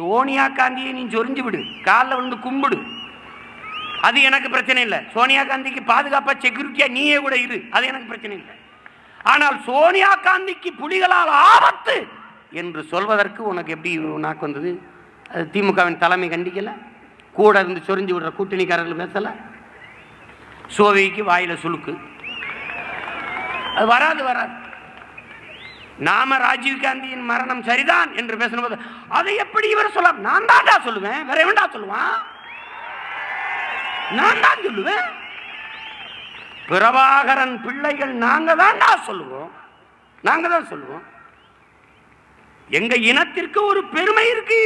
சோனியா காந்தியை நீ சொரிஞ்சு விடு, காலில் விழுந்து கும்பிடு, அது எனக்கு பிரச்சனை இல்லை. சோனியா காந்திக்கு பாதுகாப்பா செக்யூரிட்டியா நீயே கூட இரு, அது எனக்கு பிரச்சனை இல்லை. ஆனால் சோனியா காந்திக்கு புலிகளால் ஆபத்து என்று சொல்வதற்கு உனக்கு எப்படி நாக்கு வந்தது? அது திமுகவின் தலைமை கண்டிக்கல, கூட இருந்து சொரிஞ்சு விடுற கூட்டணிக்காரர்கள் பேசல, சோவிக்கு வாயில சுழுக்கு, அது வராது வராது. நாம ராஜீவ் காந்தியின் மரணம் சரிதான் என்று பேசும்போது அதை எப்படி இவர் சொல்ல? நான் தான்டா சொல்லுவேன், வேற எவன்டா சொல்லுவான்? நான் தான் சொல்லுவேன். பிரபாகரன் பிள்ளைகள் நாங்க தான்டா சொல்லுவோம், நாங்க தான் சொல்லுவோம். எங்க இனத்திற்கு ஒரு பெருமை இருக்கு.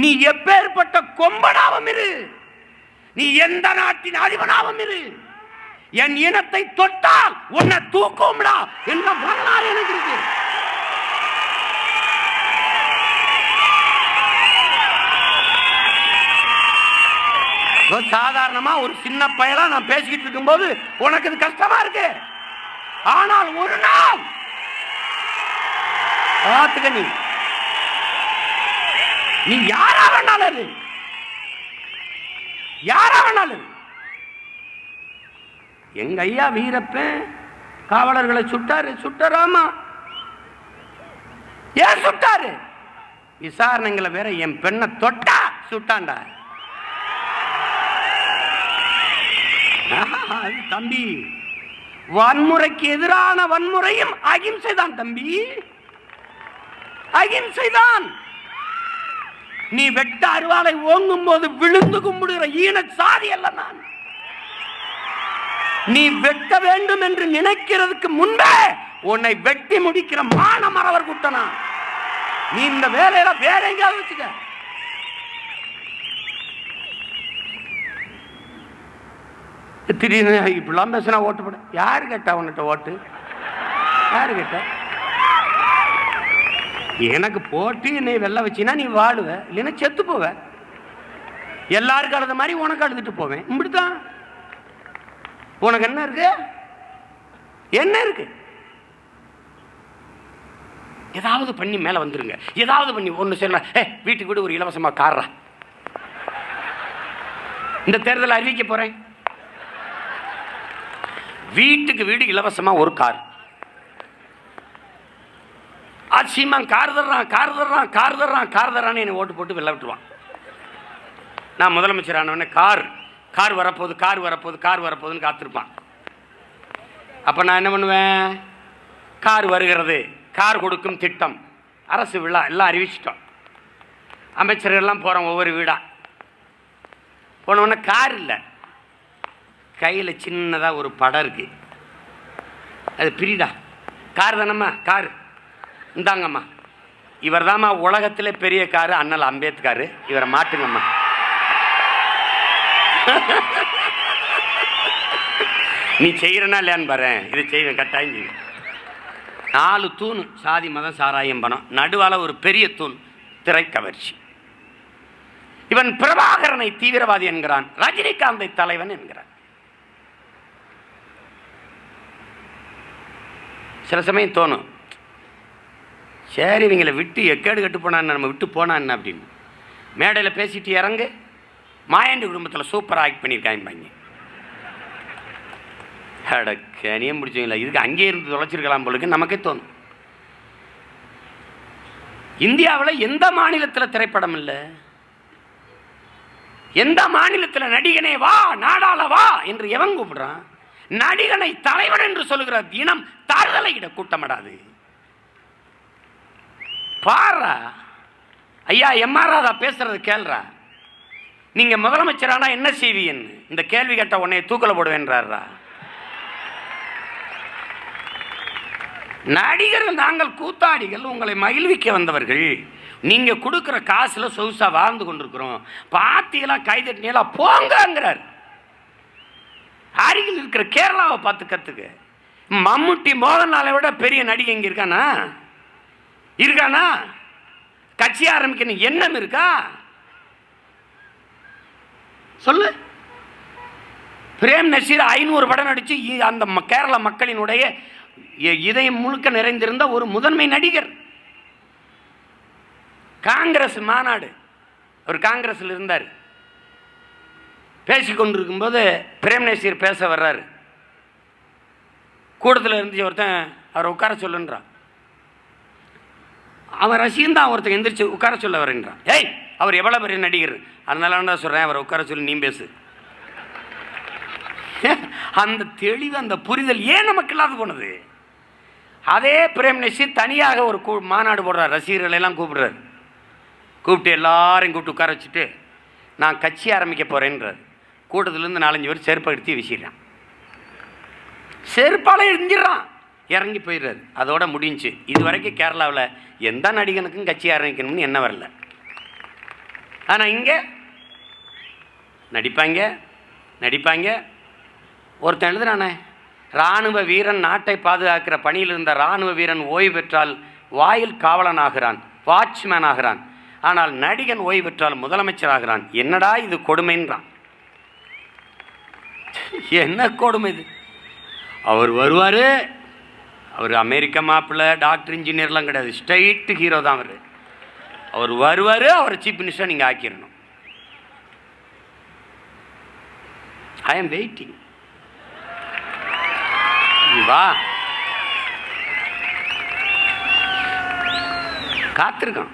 நீ எப்பேற்பட்ட கொம்பனாவும் இரு, நீ எந்த நாட்டின் அதிபனாவும் இரு, என் இனத்தை தொட்டால் உன்னை தூக்கும்டா என்ற வரலாறு எனக்கு இருக்கு. சாதாரணமா ஒரு சின்ன பயலா நான் பேசிக்கிட்டு இருக்கும் போது உனக்கு இது கஷ்டமா இருக்கு. ஆனால் ஒரு நாள் பார்த்துக்க, நீ யாரா வேணாலும், யாரா வேணாலும். எங்க ஐயா வீரப்பன் காவலர்களை சுட்டாரு, சுட்டாராமா. ஏன் சுட்டாரு? விசாரணைங்களை வேற. என் பெண்ணை தொட்டா சுட்டான்டா. தம்பி, வன்முறைக்கு எதிரான வன்முறையும் அகிம்சை தான் தம்பி, அகிம்சை தான். நீ வெட்ட அருவாளை ஓங்கும் போது விழுந்து கும்பிடுகிற ஈன சாதி அல்ல நான். நீ வெட்ட வேண்டும் என்று நினைக்கிறதுக்கு முன்பே உன்னை வெட்டி முடிக்கிற மான மறவர் கூட்டனா. நீ இந்த வேலையில வேற எங்கேயாவது வச்சுக்க. திடீர்னு இப்படிலாம் பேசினா ஓட்டு போட யாரு கேட்டா? உன்கிட்ட ஓட்டு யாரு கேட்டா? எனக்கு போட்டு என்னை வெல்ல வச்சினா நீ வாழுவ, இல்லைன்னா செத்து போவ. எல்லாருக்கும் அழுத மாதிரி உனக்கு அழுதுட்டு போவேன். இப்படித்தான். உனக்கு என்ன இருக்கு? என்ன இருக்கு? ஏதாவது பண்ணி மேல வந்துருங்க, ஏதாவது பண்ணி ஒண்ணு சொல்ல. வீட்டுக்கு வீடு ஒரு இலவசமா கார்ரா, இந்த தேர்தல் அறிவிக்க போறேன், வீட்டுக்கு வீடு இலவசமா ஒரு கார். ஆட்சியமா கார் தர்றான், கார் தர்றான், கார் தர்றான், கார் தர்றான்னு என்னை ஓட்டு போட்டு வெளில விட்டுருவான். நான் முதலமைச்சர் ஆனவொடனே கார் கார் வரப்போகுது, கார் வரப்போகுது, கார் வரப்போகுதுன்னு காத்திருப்பான். அப்போ நான் என்ன பண்ணுவேன்? கார் வருகிறது, கார் கொடுக்கும் திட்டம், அரசு விழா எல்லாம் அறிவிச்சிட்டோம். அமைச்சர்கள்லாம் போகிறோம் ஒவ்வொரு வீடாக. போனோடனே கார் இல்லை, கையில் சின்னதாக ஒரு படம் இருக்கு. அது பிரிடா, கார் தானம்மா, கார் இந்தாங்கம்மா, இவர் தாம்மா உலகத்திலே பெரிய காரு, அண்ணல் அம்பேத்கர், இவரை மாட்டுங்கம்மா. நீ செய்யறனா இல்லையான்னு பாரு, இது செய்ய கட்டாயம் செய்யும். 4 தூண், சாதி மதம் சாராயம் பணம், நடுவால ஒரு பெரிய தூண் திரைக்கவர்ச்சி. இவன் பிரபாகரனை தீவிரவாதி என்கிறான், ரஜினிகாந்தை தலைவன் என்கிறான். சில சமயம் தோணும், சரி இவங்களை விட்டு எக்கேடு கட்டு போனான்னு, நம்ம விட்டு போனான்னு அப்படின்னு. மேடையில் பேசிட்டு இறங்கு, மாயாண்டி குடும்பத்தில் சூப்பராக ஆக்ட் பண்ணியிருக்காங்க. அடக்கனியே முடிச்சீங்களா, இதுக்கு அங்கே இருந்து தொலைச்சிருக்கலாம் போலுக்கு நமக்கே தோணும். இந்தியாவில் எந்த மாநிலத்தில் திரைப்படம் இல்லை, எந்த மாநிலத்தில் நடிகனே வா நாடாள வா என்று எவன் கூப்பிடுறான்? நடிகனை தலைவன் என்று சொல்லுகிற இனம் தாழ்தலை இட கூட்டமடாது. பாரா ஐயா, எம்ஆர் ராதா பேசுறது கேள்றா. நீங்க முதலமைச்சரானா என்ன செய்வீன்னு இந்த கேள்வி கேட்ட உன்னை தூக்கல போடுவேன்றாரா. நடிகர்கள் நாங்கள் கூத்தாடிகள், உங்களை மகிழ்விக்க வந்தவர்கள். நீங்க கொடுக்கிற காசுல சொகுசா வாழ்ந்து கொண்டிருக்கிறோம், பாத்தீங்களா கைதட்டினா போங்கிறார். அருகில் இருக்கிற கேரளாவை பார்த்து கத்துக்க. மம்முட்டி மோகன்லாலை விட பெரிய நடிகை இங்க இருக்கானா? இருக்கானா? கட்சி ஆரம்பிக்கணும் எண்ணம் இருக்கா? சொல்லு. பிரேம் நசீர் 500 படம் நடிச்சு அந்த கேரள மக்களினுடைய இதயம் முழுக்க நிறைந்திருந்த ஒரு முதன்மை நடிகர். காங்கிரஸ் மாநாடு, அவர் காங்கிரஸில் இருந்தார். பேசி கொண்டிருக்கும்போது பிரேம் நசீர் பேச வர்றாரு. கூட்டத்தில் இருந்துச்சு ஒருத்தன் அவரை உட்கார சொல்லுன்றான். அவன் ரசிகன் ஒருத்தன் எந்திரிச்சு உட்கார சொல்ல வரேன்றான். ஏய், அவர் எவ்வளோ பெரிய நடிகர், அதனால தான் சொல்கிறேன், அவரை உட்கார சொல்லி நீ பேசு. அந்த தெளிவு, அந்த புரிதல் ஏன் நமக்கு இல்லாத போனது? அதே பிரேம் நசீர் தனியாக ஒரு மாநாடு போடுறார், ரசிகர்களெல்லாம் கூப்பிடுறாரு. கூப்பிட்டு எல்லாரையும் கூப்பிட்டு உட்கார வச்சுட்டு நான் கட்சி ஆரம்பிக்க போகிறேன்றார். கூட்டத்திலேருந்து 4-5 பேர் செருப்பை எடுத்து வீசிடுறான். செருப்பால் எரிஞ்சிடறான், இறங்கி போயிடுறாரு. அதோட முடிஞ்சு. இது வரைக்கும் கேரளாவில் எந்த நடிகனுக்கும் கட்சி ஆரம்பிக்கணும்னு என்ன வரல. ஆனால் இங்கே நடிப்பாங்க. ஒருத்தன் எழுதுறானே, இராணுவ வீரன் நாட்டை பாதுகாக்கிற பணியில் இருந்த இராணுவ வீரன் ஓய்வு பெற்றால் வாயில் காவலன் ஆகிறான், வாட்ச்மேன் ஆகிறான். ஆனால் நடிகன் ஓய்வு பெற்றால் முதலமைச்சர் ஆகிறான். என்னடா இது கொடுமைன்றான். என்ன கொடுமை இது? அவர் வருவார், அவர் அமெரிக்க மாப்பிள்ளை, டாக்டர், இன்ஜினியர்லாம் கிடையாது, ஸ்ட்ரைட்டு ஹீரோ தான் அவர் வருவார். அவரை சீஃப் மினிஸ்டர் நீங்கள் ஆக்கிடணும். I am waiting. வா, காத்திருக்கோம்.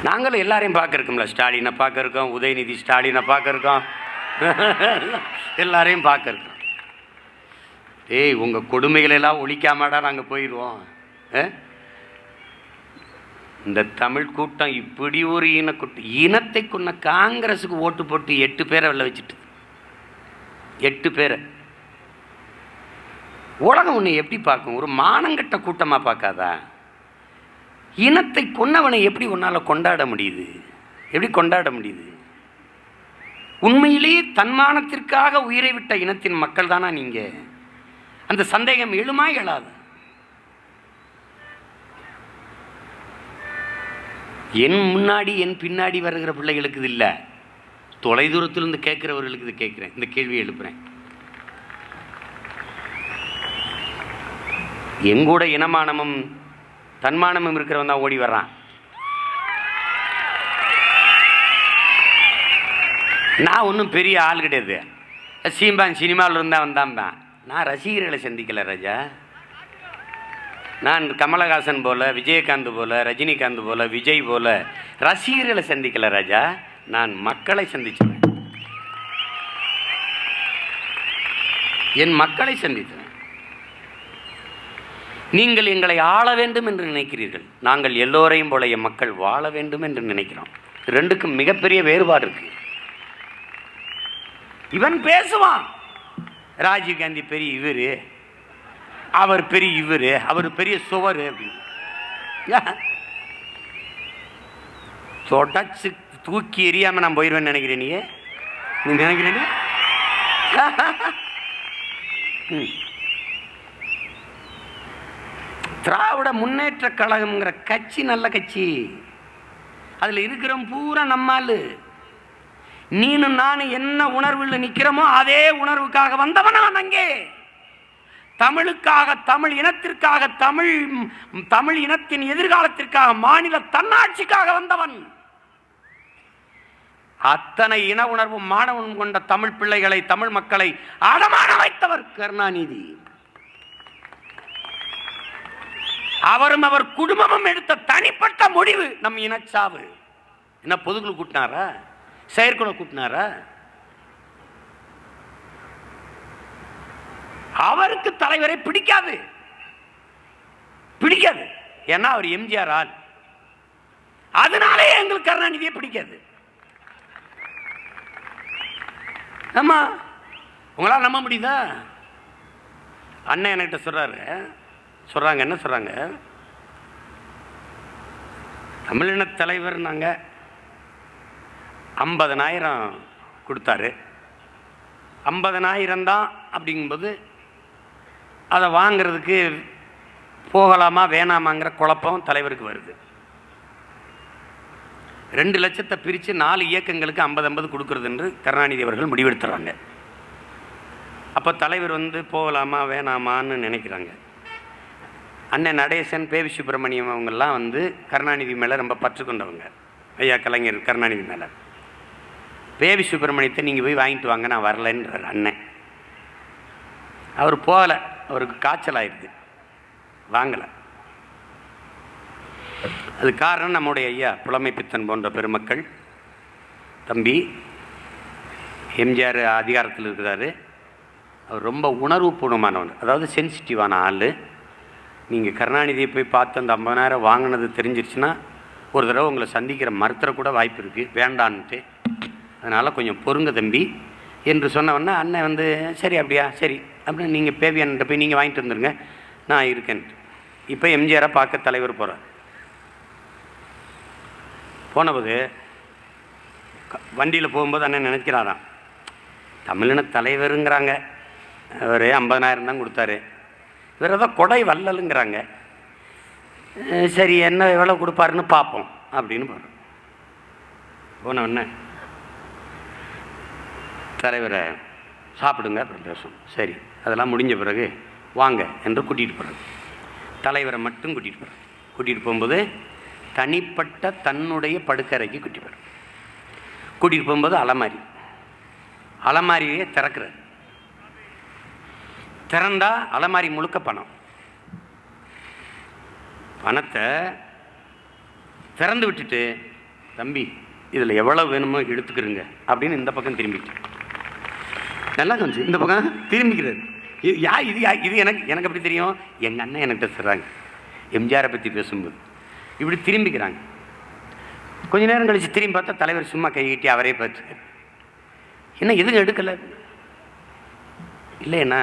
நாங்களும் எல்லாரையும் பார்க்கறோம்ல, ஸ்டாலினை பார்க்கறோம், உதயநிதி ஸ்டாலினை பார்க்கறோம், எல்லாரையும் பார்க்கறோம். ஏய், உங்கள் கொடுமைகளெல்லாம் ஒழிக்காமடா நாங்கள் போயிடுவோம். இந்த தமிழ் கூட்டம் இப்படி ஒரு இனத்தை கொண்ட காங்கிரஸுக்கு ஓட்டு போட்டு 8 பேரை வெளில வச்சுட்டு, 8 பேரை உலகம் உன்னை எப்படி பார்க்கும்? ஒரு மானங்கட்ட கூட்டமாக பார்க்காதா? இனத்தை கொன்னவனை எப்படி உன்னால் கொண்டாட முடியுது? எப்படி கொண்டாட முடியுது? உண்மையிலேயே தன்மானத்திற்காக உயிரை விட்ட இனத்தின் மக்கள் தானா நீங்கள்? அந்த சந்தேகம் எழுமா எழாது? என் முன்னாடி என் பின்னாடி வருகிற பிள்ளைகளுக்கு இது இல்லை, தொலைதூரத்திலிருந்து கேட்குறவர்களுக்கு இது கேட்குறேன், இந்த கேள்வியை எழுப்புறேன். எங்கூட இனமானமும் தன்மானமும் இருக்கிறவன் தான் ஓடி வர்றான். நான் ஒன்றும் பெரிய ஆள் கிடையாது, சீம்பான் சினிமாவில் இருந்தால் வந்தான் தான். நான் ரசிகர்களை சந்திக்கலை ராஜா. நான் கமலஹாசன் போல, விஜயகாந்த் போல, ரஜினிகாந்த் போல, விஜய் போல ரசிகர்களை சந்திக்கலை ராஜா. நான் மக்களை சந்திச்சேன், என் மக்களை சந்தித்தேன். நீங்கள் எங்களை ஆள வேண்டும் என்று நினைக்கிறீர்கள், நாங்கள் எல்லோரையும் போல என் மக்கள் வாழ வேண்டும் என்று நினைக்கிறோம். ரெண்டுக்கும் மிகப்பெரிய வேறுபாடு இருக்கு. இவன் பேசுவான், ராஜீவ்காந்தி பெரிய இவரு, அவர் பெரிய இவரு, அவர் பெரிய சுவர் அப்படின்னு தொடச்சு தூக்கி எரியாம நான் போயிடுவேன்னு நினைக்கிறேன். நீ நினைக்கிறேன்? திராவிட முன்னேற்ற கழகம்ங்கிற கட்சி நல்ல கட்சி, அதில் இருக்கிற பூரா நம்மால். நீனும் நானும் என்ன உணர்வில் நிற்கிறோமோ அதே உணர்வுக்காக வந்தவன் நான். அங்கே தமிழுக்காக, தமிழ் இனத்திற்காக, தமிழ் இனத்தின் எதிர்காலத்திற்காக, மாநில தன்னாட்சிக்காக வந்தவன். அத்தனை இன உணர்வும் மாணவன் கொண்ட தமிழ் பிள்ளைகளை, தமிழ் மக்களை அடமான வைத்தவர் கருணாநிதி. அவரும் அவர் குடும்பமும் எடுத்த தனிப்பட்ட முடிவு நம் இனச்சாவு. என்ன பொதுக்குழு கூட்டினாரா, செயற்குழு கூட்டினாரா? அவருக்கு தலைவரை பிடிக்காது, ஏன்னா அவர் எம்ஜிஆர் ஆள். அதனாலே எங்களுக்கு கருணாநிதியை பிடிக்காது. ஆமா, உங்களால் நம்ப முடியுதா? அண்ணன் என்கிட்ட சொல்றாங்க, என்ன சொல்றாங்க, தமிழின தலைவர் நாங்கள் 50,000 கொடுத்தாரு. 50,000 தான் அப்படிங்கும்போது அதை வாங்கிறதுக்கு போகலாமா வேணாமாங்கிற குழப்பம் தலைவருக்கு வருது. 2 லட்சத்தை பிரித்து 4 இயக்கங்களுக்கு 50-50 கொடுக்கறது என்று கருணாநிதி அவர்கள் முடிவெடுத்துறாங்க. அப்போ தலைவர் போகலாமா வேணாமான்னு நினைக்கிறாங்க. அண்ணன் நடேசன், பேவி சுப்பிரமணியம் அவங்கெல்லாம் வந்து கருணாநிதி மேலே ரொம்ப பற்று கொண்டவங்க. ஐயா கலைஞர் கருணாநிதி மேலே. பேவி சுப்பிரமணியத்தை நீங்கள் போய் வாங்கிட்டு வாங்க, நான் வரலைன்றார் அண்ணன். அவர் போகலை, அவருக்கு காய்ச்சல் ஆயிடுது, வாங்கலை. அது காரணம் நம்முடைய ஐயா புலமை பித்தன் போன்ற பெருமக்கள். தம்பி எம்ஜிஆர் அதிகாரத்தில் இருக்கிறாரு, அவர் ரொம்ப உணர்வுபூர்வமானவர், அதாவது சென்சிட்டிவான ஆள். நீங்கள் கருணாநிதியை போய் பார்த்து அந்த 50,000 வாங்கினது தெரிஞ்சிருச்சுன்னா ஒரு தடவை உங்களை சந்திக்கிற மறுத்துற கூட வாய்ப்பு இருக்குது, வேண்டான்ட்டு. அதனால் கொஞ்சம் பொறுங்க தம்பி என்று சொன்னவொன்னே அண்ணன் வந்து சரி அப்படியா சரி அப்படின்னு நீங்கள் பேவியான்ட்ட போய் நீங்கள் வாங்கிட்டு வந்துடுங்க, நான் இருக்கேன்ட்டு. இப்போ எம்ஜிஆரை பார்க்க தலைவர் போகிறார். போனபோது வண்டியில் போகும்போது அண்ணன் நினைக்கிறாராம், தமிழின தலைவருங்கிறாங்க, அவர் 50,000 தான் கொடுத்தாரு, இவர் ஏதோ கொடை வள்ளலுங்கிறாங்க, சரி என்ன எவ்வளோ கொடுப்பாருன்னு பார்ப்போம் அப்படின்னு போகிறோம். போனவுடனே தலைவரை சாப்பிடுங்க அப்படின்னு பேசணும். சரி அதெல்லாம் முடிஞ்ச பிறகு வாங்க என்று கூட்டிகிட்டு போகிறாங்க. தலைவரை மட்டும் கூட்டிகிட்டு போகிறாங்க. கூட்டிகிட்டு போகும்போது தனிப்பட்ட தன்னுடைய படுக்கறைக்கு கூட்டிகிட்டு போகிறாங்க. கூட்டிகிட்டு போகும்போது அலமாரியே திறக்கிறார். திறந்தா அலமாரி முழுக்க பணத்தை திறந்து விட்டுட்டு, தம்பி இதில் எவ்வளோ வேணுமோ எடுத்துக்கிறங்க அப்படின்னு இந்த பக்கம் திரும்பிட்டு, நல்லா கொஞ்சம் இந்த பக்கம் திரும்பிக்கிறாரு. இது எனக்கு எப்படி தெரியும், எங்கள் அண்ணன் என்கிட்ட சொல்கிறாங்க எம்ஜிஆரை பற்றி பேசும்போது இப்படி திரும்பிக்கிறாங்க. கொஞ்ச நேரம் கழித்து திரும்பி பார்த்தா தலைவர் சும்மா கை கட்டி அவரே பார்த்துக்காரு. என்ன எதுவும் எடுக்கலை? இல்லைண்ணா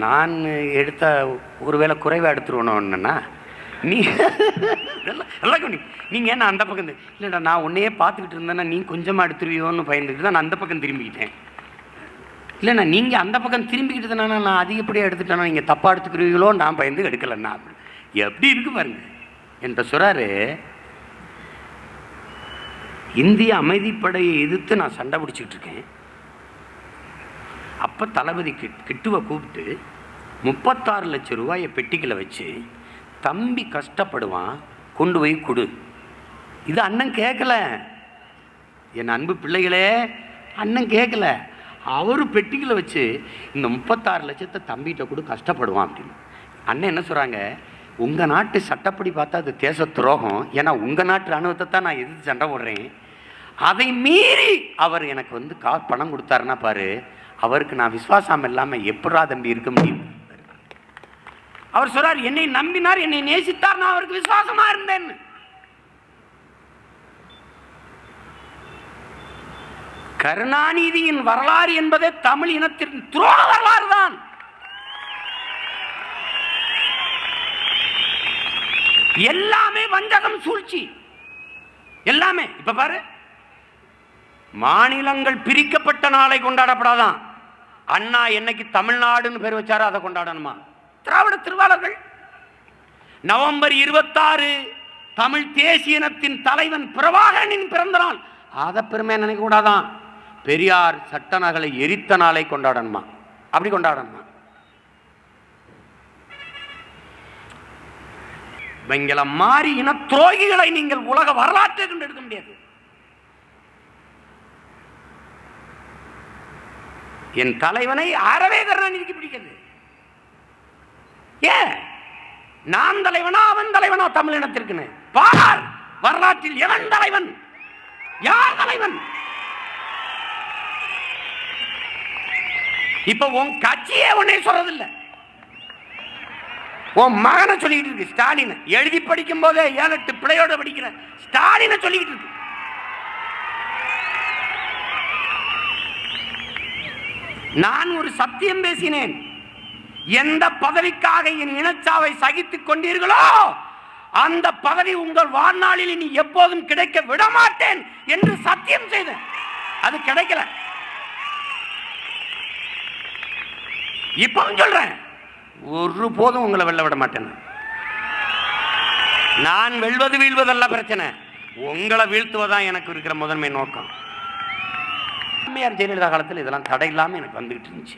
நான் எடுத்த ஒருவேளை குறைவாக எடுத்துருவோன்னா நீ எல்லாம் நீங்கள் ஏன்னா அந்த பக்கம் இல்லைடா நான் உன்னையே பார்த்துக்கிட்டு இருந்தேன்னா நீ கொஞ்சமாக எடுத்துருவியோன்னு பயந்துக்கிட்டு தான் நான் அந்த பக்கம் திரும்பிக்கிட்டேன். இல்லைண்ணா நீங்கள் அந்த பக்கம் திரும்பிக்கிட்டு தானே நான் அதிகப்படியாக எடுத்துட்டேன்னா நீங்கள் தப்பாக எடுத்துக்கிறீங்களோ நான் பயந்து எடுக்கலைண்ணா. எப்படி இருக்கு பாருங்க என்ற சொல்கிறாரு. இந்திய அமைதிப்படையை எதிர்த்து நான் சண்டை பிடிச்சிக்கிட்டு இருக்கேன். அப்போ தளபதி கிட்டுவை கூப்பிட்டு 36 லட்சம் ரூபாயை பெட்டிகளை வச்சு தம்பி கஷ்டப்படுவான் கொண்டு போய் கொடு. இது அண்ணன் கேட்கல, என் அன்பு பிள்ளைகளே, அண்ணன் கேட்கல. அவர் பெட்டிகளை வச்சு இந்த 36 லட்சத்தை தம்பிகிட்ட கூட கஷ்டப்படுவான் அப்படின்னு. அண்ணன் என்ன சொல்கிறாங்க, உங்கள் நாட்டு சட்டப்படி பார்த்தா அது தேச துரோகம், ஏன்னா உங்கள் நாட்டு இராணுவத்தை தான் நான் எதிர்த்து சண்டை போடுறேன். அதை மீறி அவர் எனக்கு வந்து பணம் கொடுத்தாருன்னா பாரு, அவருக்கு நான் விசுவாசம் இல்லாமல் எப்படா தம்பி இருக்க முடியும்? அவர் சொல்றார், என்னை நம்பினார், என்னை நேசித்தார், நான் அவருக்கு விசுவாசமா இருந்தேன். கருணாநிதியின் வரலாறு என்பதே தமிழ் இனத்தின் துரோக வரலாறு தான். எல்லாமே வஞ்சகம், சூழ்ச்சி, எல்லாமே. இப்ப பாரு, மாநிலங்கள் பிரிக்கப்பட்ட நாளை கொண்டாடப்படாதான். அண்ணா என்னைக்கு தமிழ்நாடுன்னு பேர் வச்சாரோ அதை கொண்டாடணுமா? திராவிட திருவாளர்கள் நவம்பர் 26 தமிழ் தேசிய இனத்தின் தலைவன் பிரபாகரனின் பிறந்த நாள், அதை பெருமை நினைக்க கூடாதான். பெரியார் சட்ட நகலை எரித்த நாளை கொண்டாடணுமா? அப்படி கொண்டாடணுமா? இவங்களை மாறி இன துரோகிகளை நீங்கள் உலக வரலாற்றை கொண்டு எடுக்க முடியாது. என் தலைவனை அறவே கருணாநிதிக்கு பிடிக்கிறது. ஏன் நான் தலைவனா அவன் தலைவனா தமிழினத்திற்கு? பார் வரலாற்றில் எவன் தலைவன், யார் தலைவன்? இப்ப உன் கட்சியே உன்னை சொல்றதில்லை, உன் மகனை சொல்லிக்கிட்டு இருக்கு. ஸ்டாலின் எழுதி படிக்கும் போதே 7-8 பிள்ளையோட படிக்கிற ஸ்டாலினை சொல்லிக்கிட்டு இருக்கு. நான் ஒரு சத்தியம் பேசினேன், எந்த பதவிக்காக என் இனச்சாவை சகித்துக் கொண்டீர்களோ அந்த பதவி உங்கள் வாழ்நாளில் இனி எப்போதும் கிடைக்க விடமாட்டேன் என்று சத்தியம் செய்தேன். அது கிடைக்கல. இப்பவும் சொல்றேன், ஒரு போதும் உங்களை வெல்ல விட மாட்டேன். நான் வெல்வது வீழ்வதல்ல பிரச்சனை, உங்களை வீழ்த்துவதான் எனக்கு இருக்கிற முதன்மை நோக்கம். அம்மையார் ஜெயலலிதா காலத்தில் இதெல்லாம் தடை இல்லாமல் எனக்கு வந்துகிட்டு இருந்துச்சு.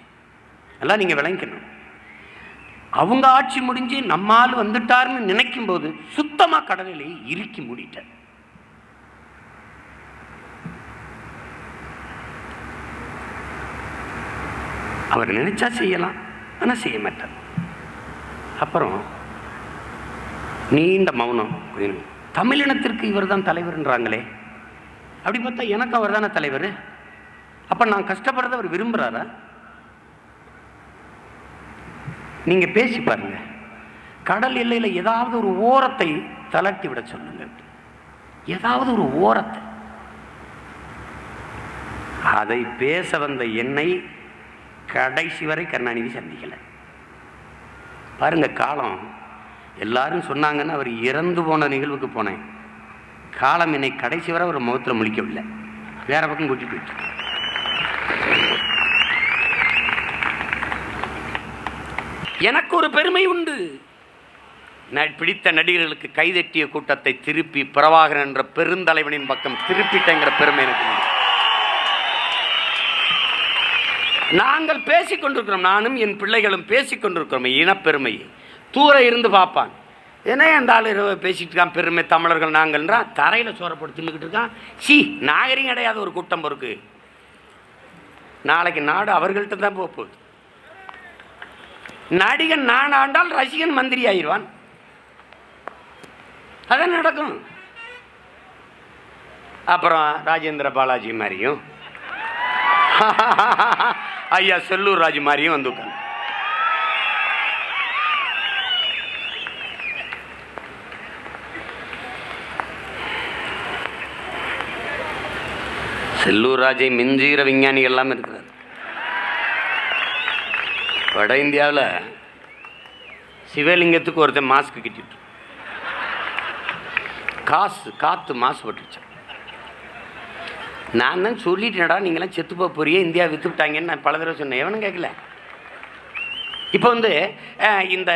எல்லாம் நீங்கள் விளங்கிக்கணும். அவங்க ஆட்சி முடிஞ்சு நம்மால் வந்துட்டாருன்னு நினைக்கும் போது சுத்தமா கடலிலே இறுக்கி மூடிட்டார். அவர் நினைச்சா செய்யலாம், ஆனா செய்ய மாட்டார். அப்புறம் நீண்ட மௌனம். தமிழினத்திற்கு இவர் தான் தலைவர்ன்றாங்களே, அப்படி பார்த்தா எனக்கு அவர் தானே தலைவர். அப்ப நான் கஷ்டப்படுறத அவர் விரும்புறாரா? நீங்க பேசி பாருங்க. கடல் எல்லையில ஏதாவது ஒரு ஓரத்தை தளர்த்தி விட சொல்லுங்க, ஏதாவது ஒரு ஓரத்தை. அதை பேச வந்த என்னை கடைசி வரை கருணாநிதி சந்திக்கல. பாருங்க காலம். எல்லாரும் சொன்னாங்கன்னு அவர் இறந்து போன நிகழ்வுக்கு போனேன். காலம் என்னை கடைசி வரை ஒரு முகத்தில் முழிக்கவில்லை, வேற பக்கம் கூட்டி போயிட்டு. எனக்கு ஒரு பெருமை உண்டு. பிடித்த நடிகர்களுக்கு கைதட்டிய கூட்டத்தை திருப்பி பிரபாகரன் என்ற பெருந்தலைவனின் பக்கம் திருப்பிட்டங்கிற பெருமை எனக்கு உண்டு. நாங்கள் பேசிக் கொண்டிருக்கிறோம், நானும் என் பிள்ளைகளும் பேசிக் கொண்டிருக்கிறோம் இனப்பெருமை. தூர இருந்து பார்ப்பான், ஏன்னா அந்த ஆள் பேசிட்டு இருக்கான் பெருமை தமிழர்கள் நாங்கள்ன்றான். தரையில் சோறப்பட்டு தின்னுக்கிட்டு இருக்கான். சி நாகரிகம் கிடையாது ஒரு கூட்டம் பொறுக்கு. நாளைக்கு நாடு அவர்கள்ட்ட தான் போகுது. நடிகன் நான் ஆண்டால் ரசிகன் மந்திரி ஆயிடுவான். அதான் நடக்கும். அப்புறம் ராஜேந்திர பாலாஜி மாதிரியும் ஐயா செல்லூர் ராஜு மாதிரியும் வந்து உட்காந்து செல்லூர் ராஜை மிஞ்சுகிற விஞ்ஞானிகள் எல்லாம் இருக்கிறார். வட இந்தியாவில் சிவலிங்கத்துக்கு ஒருத்தன் மாஸ்க் கட்டிட்டு காற்று மாசுபட்டுருச்சு. நான் தான் சொல்லிட்டேன்டா, நீங்களாம் செத்து போக போறியே, இந்தியா விற்று விட்டாங்கன்னு நான் பல தடவை சொன்னேன், எவனும் கேட்கல. இப்போ வந்து இந்த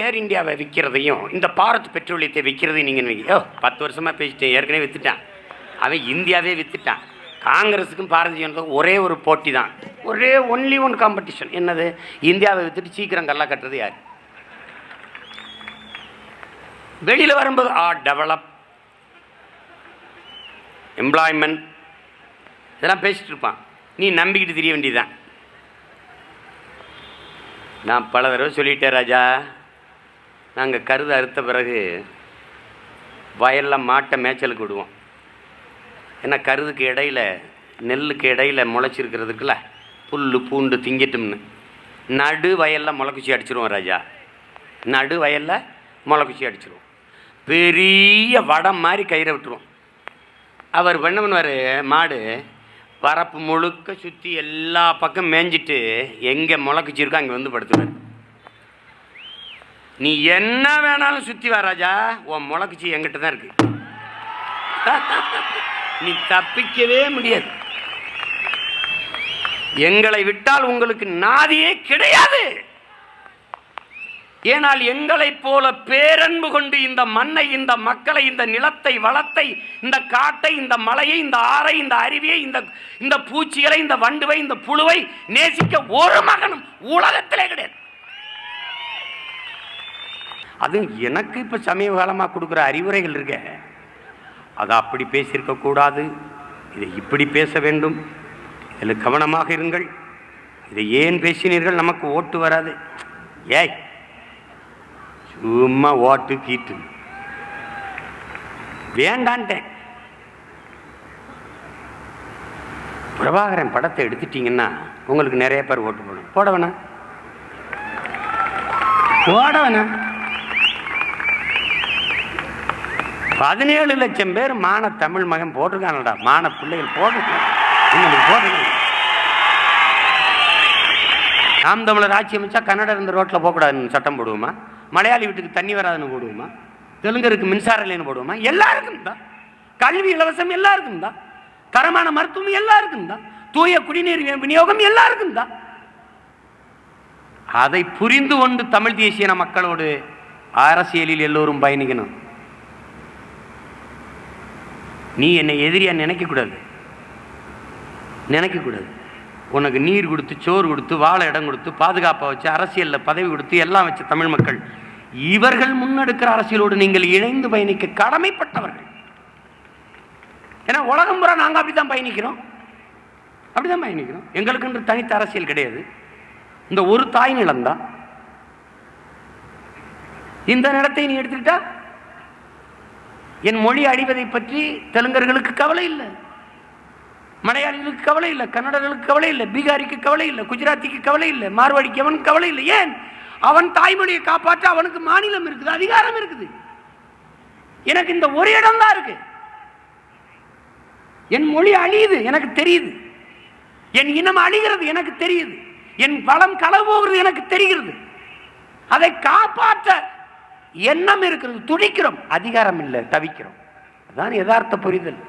ஏர் இந்தியாவை விற்கிறதையும் இந்த பாரத் பெட்ரோலியத்தை விற்கிறதையும் நீங்கள் 10 வருஷமாக பேசிட்டேன், ஏற்கனவே விற்றுட்டான். அவன் இந்தியாவே விற்றுட்டான். காங்கிரஸுக்கும் பாரதிய ஜனதாவுக்கும் ஒரே ஒரு போட்டி தான், ஒன்லி ஒன் காம்படிஷன். என்னது? இந்தியாவை விற்றுட்டு சீக்கிரம் கல்லா கட்டுறது யார்? வெளியில் வரும்போது டெவலப், எம்ப்ளாய்மெண்ட் இதெல்லாம் பேசிட்டு இருப்பான். நீ நம்பிக்கிட்டு தெரிய வேண்டியதுதான். நான் பல தடவை சொல்லிட்டேன் ராஜா, நாங்கள் கருது அறுத்த பிறகு வயலில் மாட்டை மேய்ச்சலுக்கு விடுவோம். ஏன்னா கருதுக்கு இடையில் நெல்லுக்கு இடையில் முளைச்சிருக்கிறதுக்குல புல் பூண்டு திங்கிட்டும்னு நடு வயலில் முளைக்குச்சி அடிச்சிருவோம் ராஜா. நடு வயலில் முளைக்குச்சி அடிச்சிருவோம். பெரிய வடம் மாதிரி கயிறை விட்டுருவோம். அவர் என்ன பண்ணுவார், மாடு வரப்பு முழுக்க சுற்றி எல்லா பக்கம் மேய்ஞ்சிட்டு எங்கே முளைக்குச்சி இருக்கோ அங்கே வந்து படுத்துவார். நீ என்ன வேணாலும் சுற்றி வா ராஜா, உன் முளைக்குச்சி என்கிட்ட தான் இருக்கு, நீ தப்பிக்கவே முடியாது. எங்களை விட்டால் உங்களுக்கு நாதியே கிடையாது. ஏனால் எங்களை போல பேரன்பு கொண்டு இந்த மண்ணை, இந்த மக்களை, இந்த நிலத்தை, வளத்தை, இந்த காட்டை, இந்த மலையை, இந்த ஆறை, இந்த அருவியை, இந்த பூச்சிகளை, இந்த வண்டுவை, இந்த புழுவை நேசிக்க ஒரு மகனும் உலகத்திலே கிடையாது. அது எனக்கு இப்ப சமீப காலமாக கொடுக்குற அறிவுரைகள் இருக்க, அதை அப்படி பேசியிருக்க கூடாது, இதை இப்படி பேச வேண்டும், இதில் கவனமாக இருங்கள், இதை ஏன் பேசினீர்கள், நமக்கு ஓட்டு வராது. ஏய் சும்மா ஓட்டு கீட்டு வேண்டான்ட்டேன். பிரபாகரன் படத்தை எடுத்துட்டீங்கன்னா உங்களுக்கு நிறைய பேர் ஓட்டு போடணும். போட வேணாம், போட வேணாம். 17 லட்சம் பேர் மான தமிழ் மகன் போட்டிருக்கானடா, மான பிள்ளைகள் போட்டிருக்காங்க. நாம் தமிழர் ஆட்சி அமைச்சா கன்னடர் இந்த ரோட்டில் போகக்கூடாதுன்னு சட்டம் போடுவோமா? மலையாளி வீட்டுக்கு தண்ணி வராதுன்னு போடுவோமா? தெலுங்கருக்கு மின்சார இல்லைன்னு போடுவோமா? எல்லாருக்கும் தான். கல்வி இலவசம் எல்லாருக்கும் தான். தரமான மருத்துவம் எல்லாருக்கும் தான். தூய குடிநீர் விநியோகம் எல்லாருக்கும் தான். அதை புரிந்து கொண்டு தமிழ் தேசிய மக்களோடு அரசியலில் எல்லோரும் பயணிக்கணும். நீ என்னை எதிரியா நினைக்க கூடாது. உனக்கு நீர் கொடுத்து, சோறு கொடுத்து, வாழ இடம் கொடுத்து, பாதுகாப்பாக வச்சு, அரசியலில் பதவி கொடுத்து, எல்லாம் வச்ச தமிழ் மக்கள் இவர்கள் முன்னெடுக்கிற அரசியலோடு நீங்கள் இணைந்து பயணிக்க கடமைப்பட்டவர்கள். ஏன்னா உலகம் பூரா நாங்கள் அப்படித்தான் பயணிக்கிறோம். எங்களுக்கு என்று தனித்த அரசியல் கிடையாது. இந்த ஒரு தாய் நிலம்தான். இந்த நிலத்தை நீ எடுத்துக்கிட்டா என் மொழி அழிவதை பற்றி தெலுங்கர்களுக்கு கவலை இல்லை, மலையாளிகளுக்கு கவலை இல்லை, கன்னடர்களுக்கு கவலை இல்லை, பீகாரிக்கு கவலை இல்லை, குஜராத்திக்கு கவலை இல்லை, மார்வாடிக்கு அவனுக்கு கவலை இல்லை. ஏன்? அவன் தாய்மொழியை காப்பாற்ற அவனுக்கு மாநிலம் இருக்குது, அதிகாரம் இருக்குது. எனக்கு இந்த ஒரு இடம் தான் இருக்கு. என் மொழி அழியுது எனக்கு தெரியுது, என் இனம் அழிகிறது எனக்கு தெரியுது, என் வளம் களவு போகிறது எனக்கு தெரிகிறது. அதை காப்பாற்ற எண்ணம் இருக்கிறது, துடிக்கிறோம். அதிகாரம் இல்லை, தவிக்கிறோம். அதான் யதார்த்த புரிதல்.